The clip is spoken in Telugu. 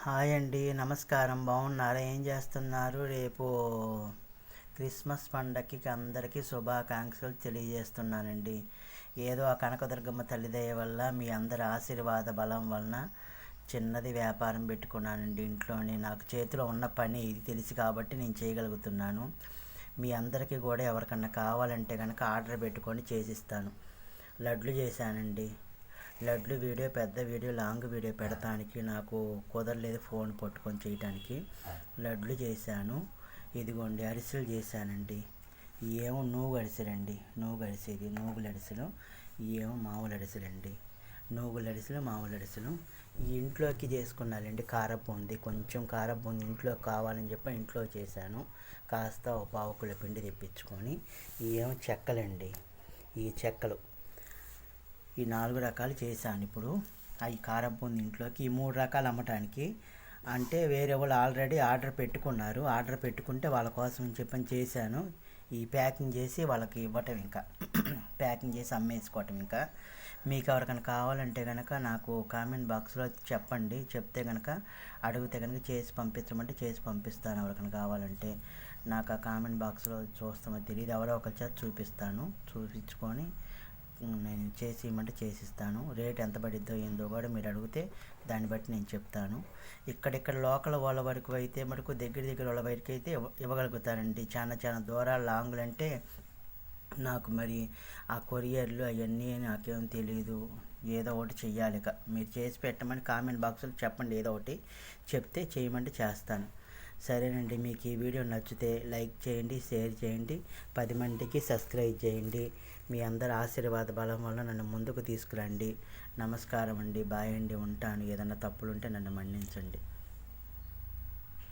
హాయ్ అండి, నమస్కారం. బాగున్నారా? ఏం చేస్తున్నారు? రేపు క్రిస్మస్ పండగకి అందరికీ శుభాకాంక్షలు తెలియజేస్తున్నానండి. ఏదో ఆ కనకదుర్గమ్మ తల్లి దయ వల్ల మీ అందరి ఆశీర్వాద బలం వలన చిన్నది వ్యాపారం పెట్టుకున్నానండి ఇంట్లోనే. నాకు చేతిలో ఉన్న పని ఇది తెలుసు కాబట్టి నేను చేయగలుగుతున్నాను. మీ అందరికీ కూడా ఎవరికన్నా కావాలంటే కనుక ఆర్డర్ పెట్టుకొని చేసిస్తాను. లడ్లు చేశానండి. లడ్లు వీడియో, పెద్ద వీడియో, లాంగ్ వీడియో పెడతానికి నాకు కుదరలేదు ఫోన్ పట్టుకొని చేయటానికి. లడ్లు చేశాను. ఇదిగోండి అరిసెలు చేశానండి. ఏమో నూగు అరిసెలండి, నూగు అరిసెది నూగుల అరిసెలు. ఏమో మామూలు అరిసెలండి, నూగుల అరిసెలు, మామూలు అరిసెలు. ఈ ఇంట్లోకి చేసుకున్నానండి. కారబూంది, కొంచెం కారబూంది ఇంట్లో కావాలని చెప్పి ఇంట్లో చేశాను. కాస్త ఒక పావు కిలో పిండి తెప్పించుకొని. ఏమో చెక్కలండి, ఈ చెక్కలు ఈ 4 రకాలు చేశాను. ఇప్పుడు అవి కారబూంది ఇంట్లోకి ఈ 3 రకాలు అమ్మటానికి. అంటే వేరే వాళ్ళు ఆల్రెడీ ఆర్డర్ పెట్టుకున్నారు. ఆర్డర్ పెట్టుకుంటే వాళ్ళ కోసం చెప్పని చేశాను. ఈ ప్యాకింగ్ చేసి వాళ్ళకి ఇవ్వటం, ఇంకా ప్యాకింగ్ చేసి అమ్మేసుకోవటం. ఇంకా మీకు ఎవరికైనా కావాలంటే కనుక నాకు కామెంట్ బాక్స్లో చెప్పండి. చెప్తే కనుక అడిగితే కనుక చేసి పంపించమంటే చేసి పంపిస్తాను. ఎవరికైనా కావాలంటే నాకు ఆ కామెంట్ బాక్స్లో చూస్తామో తెలియదు, ఎవరో ఒకరి చేత చూపించుకొని నేను చేసి ఇవ్వమంటే చేసిస్తాను. రేట్ ఎంత పడిద్దో ఏందో కూడా మీరు అడిగితే దాన్ని బట్టి నేను చెప్తాను. ఇక్కడిక్కడ లోకల్ వాళ్ళ వరకు అయితే మటుకు దగ్గర వాళ్ళ వరకు అయితే ఇవ్వగలుగుతానండి. చాలా దూరాలు లాంగ్లు అంటే నాకు మరి ఆ కొరియర్లు అవన్నీ నాకేం తెలియదు. ఏదో ఒకటి చెయ్యాలి. ఇక మీరు చేసి పెట్టమని కామెంట్ బాక్స్లో చెప్పండి. ఏదో ఒకటి చెప్తే చేయమంటే చేస్తాను. సరేనండి, మీకు ఈ వీడియో నచ్చితే లైక్ చేయండి, షేర్ చేయండి, 10 మందికి సబ్స్క్రైబ్ చేయండి. మీ అందరి ఆశీర్వాద బలం వల్ల నన్ను ముందుకు తీసుకురండి. నమస్కారం అండి, బాయ్ అండి, ఉంటాను. ఏదన్నా తప్పులుంటే నన్ను మన్నించండి.